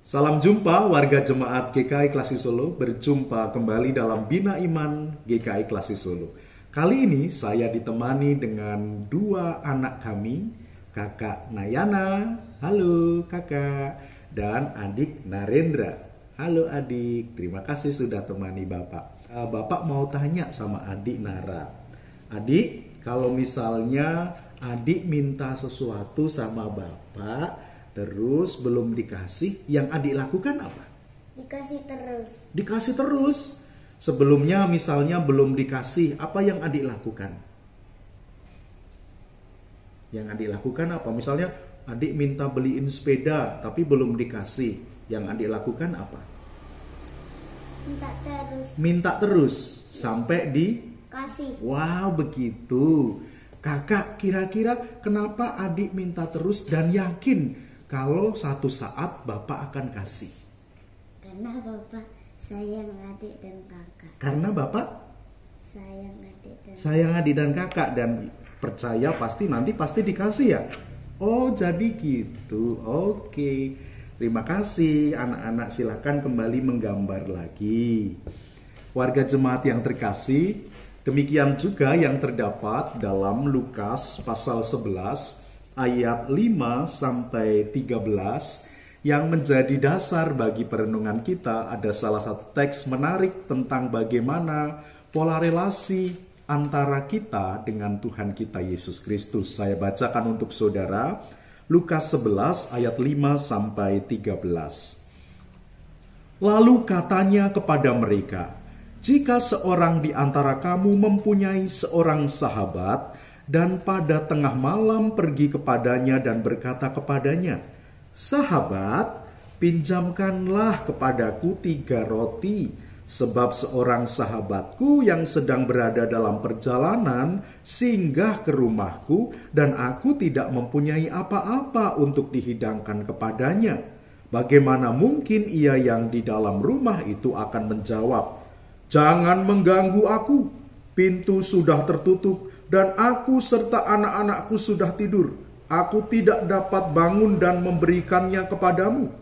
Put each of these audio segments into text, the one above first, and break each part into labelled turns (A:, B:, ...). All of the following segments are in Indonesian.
A: Salam jumpa warga jemaat GKI Klasi Solo, berjumpa kembali dalam Bina Iman GKI Klasi Solo. Kali ini saya ditemani dengan dua anak kami, kakak Nayana, halo kakak, dan adik Narendra. Halo adik, terima kasih sudah temani bapak. Bapak mau tanya sama adik Nara. Adik, kalau misalnya adik minta sesuatu sama bapak, terus belum dikasih, yang adik lakukan apa?
B: Dikasih terus.
A: Dikasih terus. Sebelumnya misalnya belum dikasih, apa yang adik lakukan? Yang adik lakukan apa? Misalnya adik minta beliin sepeda, tapi belum dikasih. Yang adik lakukan apa?
B: Minta terus.
A: Minta terus, sampai
B: Kasih.
A: Wow, begitu. Kakak, kira-kira kenapa adik minta terus dan yakin kalau satu saat Bapak akan kasih?
B: Karena Bapak sayang adik dan kakak.
A: Karena Bapak
B: Sayang adik dan
A: kakak dan percaya pasti dikasih ya? Oh, jadi gitu. Oke. Terima kasih anak-anak, silakan kembali menggambar lagi. Warga jemaat yang terkasih, demikian juga yang terdapat dalam Lukas pasal 11 ayat 5 sampai 13 yang menjadi dasar bagi perenungan kita. Ada salah satu teks menarik tentang bagaimana pola relasi antara kita dengan Tuhan kita Yesus Kristus. Saya bacakan untuk saudara Lukas 11 ayat 5 sampai 13. Lalu katanya kepada mereka, "Jika seorang di antara kamu mempunyai seorang sahabat, dan pada tengah malam pergi kepadanya dan berkata kepadanya, 'Sahabat, pinjamkanlah kepadaku 3 roti, sebab seorang sahabatku yang sedang berada dalam perjalanan singgah ke rumahku dan aku tidak mempunyai apa-apa untuk dihidangkan kepadanya.' Bagaimana mungkin ia yang di dalam rumah itu akan menjawab, 'Jangan mengganggu aku, pintu sudah tertutup dan aku serta anak-anakku sudah tidur. Aku tidak dapat bangun dan memberikannya kepadamu.'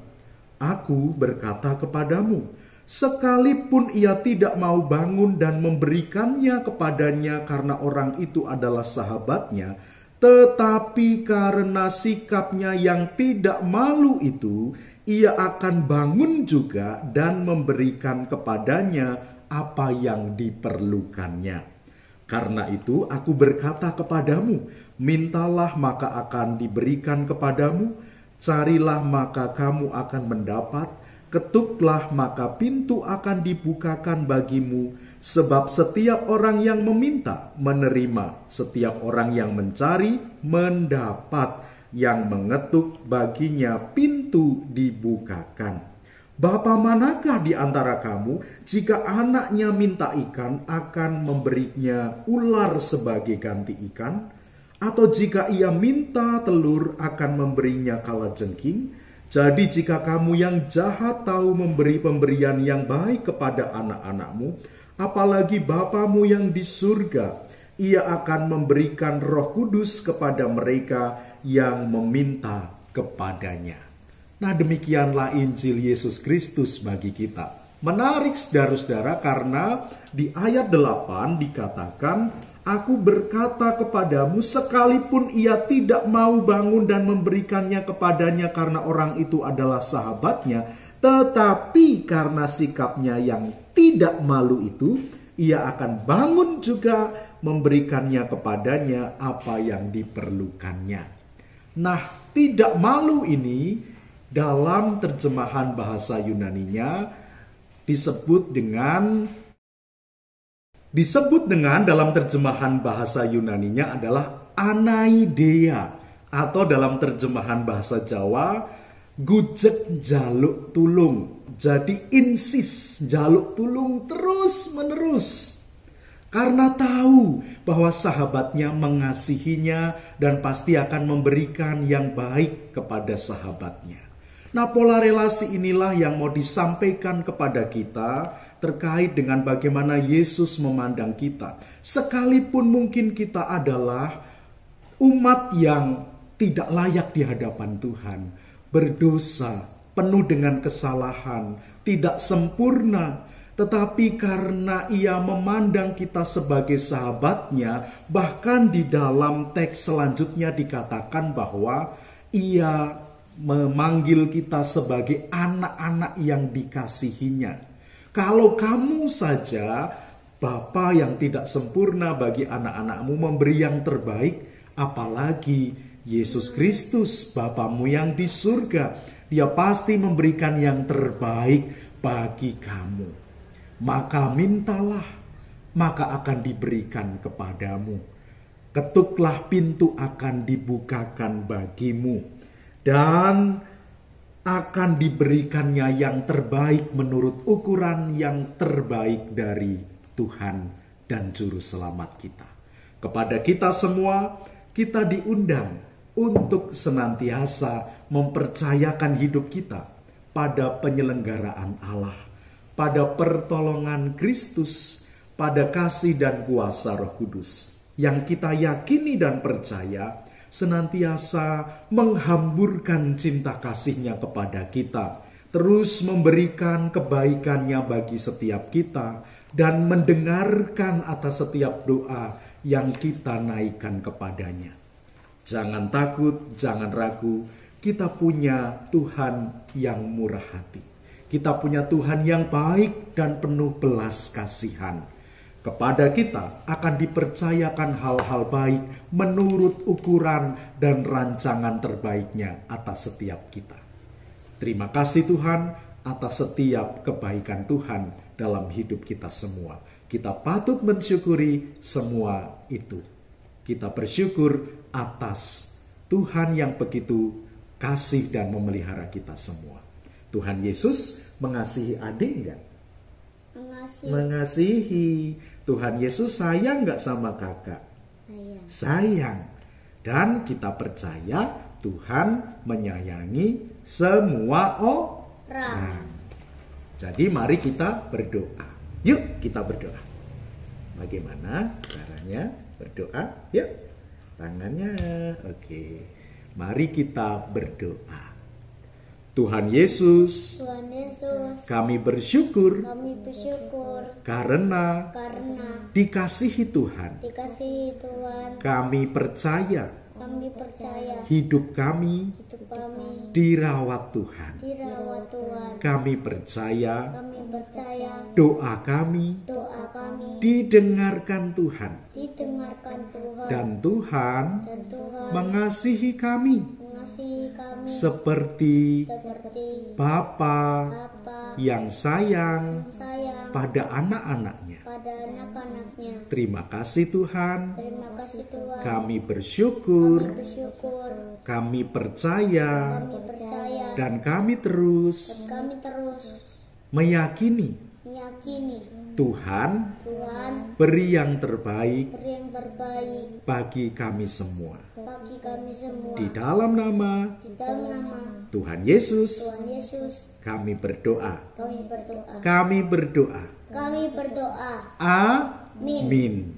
A: Aku berkata kepadamu, sekalipun ia tidak mau bangun dan memberikannya kepadanya karena orang itu adalah sahabatnya, tetapi karena sikapnya yang tidak malu itu, ia akan bangun juga dan memberikan kepadanya apa yang diperlukannya. Karena itu aku berkata kepadamu, mintalah maka akan diberikan kepadamu, carilah maka kamu akan mendapat, ketuklah maka pintu akan dibukakan bagimu. Sebab setiap orang yang meminta menerima, setiap orang yang mencari mendapat, yang mengetuk baginya pintu dibukakan. Bapa manakah di antara kamu, jika anaknya minta ikan, akan memberinya ular sebagai ganti ikan? Atau jika ia minta telur, akan memberinya kalajengking? Jadi jika kamu yang jahat tahu memberi pemberian yang baik kepada anak-anakmu, apalagi Bapamu yang di surga, ia akan memberikan Roh Kudus kepada mereka yang meminta kepadanya." Nah, demikianlah Injil Yesus Kristus bagi kita. Menarik saudara-saudara, karena di ayat 8 dikatakan, "Aku berkata kepadamu, sekalipun ia tidak mau bangun dan memberikannya kepadanya karena orang itu adalah sahabatnya, tetapi karena sikapnya yang tidak malu itu, ia akan bangun juga memberikannya kepadanya apa yang diperlukannya." Nah, tidak malu ini dalam terjemahan bahasa Yunaninya disebut dengan dalam terjemahan bahasa Yunaninya adalah anaideia, atau dalam terjemahan bahasa Jawa gujek jaluk tulung. Jadi insis jaluk tulung terus menerus, karena tahu bahwa sahabatnya mengasihinya dan pasti akan memberikan yang baik kepada sahabatnya. Nah, pola relasi inilah yang mau disampaikan kepada kita terkait dengan bagaimana Yesus memandang kita. Sekalipun mungkin kita adalah umat yang tidak layak di hadapan Tuhan, berdosa, penuh dengan kesalahan, tidak sempurna. Tetapi karena ia memandang kita sebagai sahabatnya, bahkan di dalam teks selanjutnya dikatakan bahwa ia memanggil kita sebagai anak-anak yang dikasihinya. Kalau kamu saja, Bapa yang tidak sempurna bagi anak-anakmu memberi yang terbaik, apalagi Yesus Kristus, Bapamu yang di surga. Dia pasti memberikan yang terbaik bagi kamu. Maka mintalah, maka akan diberikan kepadamu. Ketuklah, pintu akan dibukakan bagimu. Dan akan diberikannya yang terbaik menurut ukuran yang terbaik dari Tuhan dan Juru Selamat kita. Kepada kita semua, kita diundang untuk senantiasa mempercayakan hidup kita pada penyelenggaraan Allah, pada pertolongan Kristus, pada kasih dan kuasa Roh Kudus yang kita yakini dan percaya senantiasa menghamburkan cinta kasih-Nya kepada kita, terus memberikan kebaikannya bagi setiap kita dan mendengarkan atas setiap doa yang kita naikkan kepadanya. Jangan takut, jangan ragu, kita punya Tuhan yang murah hati. Kita punya Tuhan yang baik dan penuh belas kasihan. Kepada kita akan dipercayakan hal-hal baik menurut ukuran dan rancangan terbaiknya atas setiap kita. Terima kasih Tuhan atas setiap kebaikan Tuhan dalam hidup kita semua. Kita patut mensyukuri semua itu. Kita bersyukur atas Tuhan yang begitu kasih dan memelihara kita semua. Tuhan Yesus mengasihi adik enggak? Mengasihi. Tuhan Yesus sayang enggak sama kakak? Sayang. Dan kita percaya Tuhan menyayangi semua orang. Jadi mari kita berdoa. Yuk kita berdoa. Bagaimana caranya berdoa? Yuk. Tangannya. Oke. Mari kita berdoa. Tuhan Yesus, kami bersyukur karena dikasihi Tuhan. Kami percaya hidup kami dirawat Tuhan. Kami percaya doa kami didengarkan Tuhan. Dan Tuhan mengasihi kami seperti Bapa yang sayang pada anak-anaknya. Terima kasih Tuhan. Kami bersyukur. Kami percaya. Dan kami terus meyakini Tuhan beri yang terbaik bagi kami semua. Di dalam nama Tuhan Yesus, kami berdoa. Kami berdoa. Amin.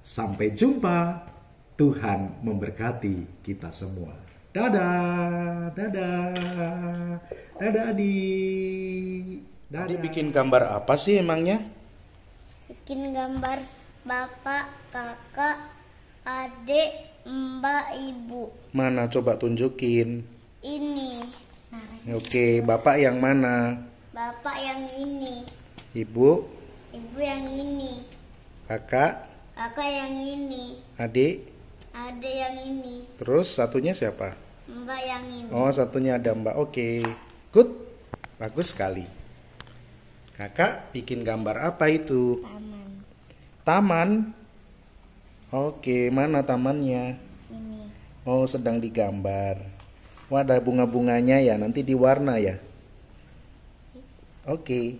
A: Sampai jumpa. Tuhan memberkati kita semua. Dadah, dadah, dadah adik. Adik bikin gambar apa sih emangnya?
B: Bikin gambar bapak, kakak, adik, mbak, ibu.
A: Mana coba tunjukin.
B: Ini.
A: Oke, bapak yang mana?
B: Bapak yang ini.
A: Ibu?
B: Ibu yang ini.
A: Kakak?
B: Kakak yang ini.
A: Adik?
B: Adik yang ini.
A: Terus satunya siapa?
B: Mbak yang ini.
A: Oh, satunya ada mbak. Oke. Good. Bagus sekali. Kakak bikin gambar apa itu?
B: Taman.
A: Taman? Oke, mana tamannya?
B: Ini.
A: Oh, sedang digambar. Wah, ada bunga-bunganya ya, nanti diwarna ya. Oke.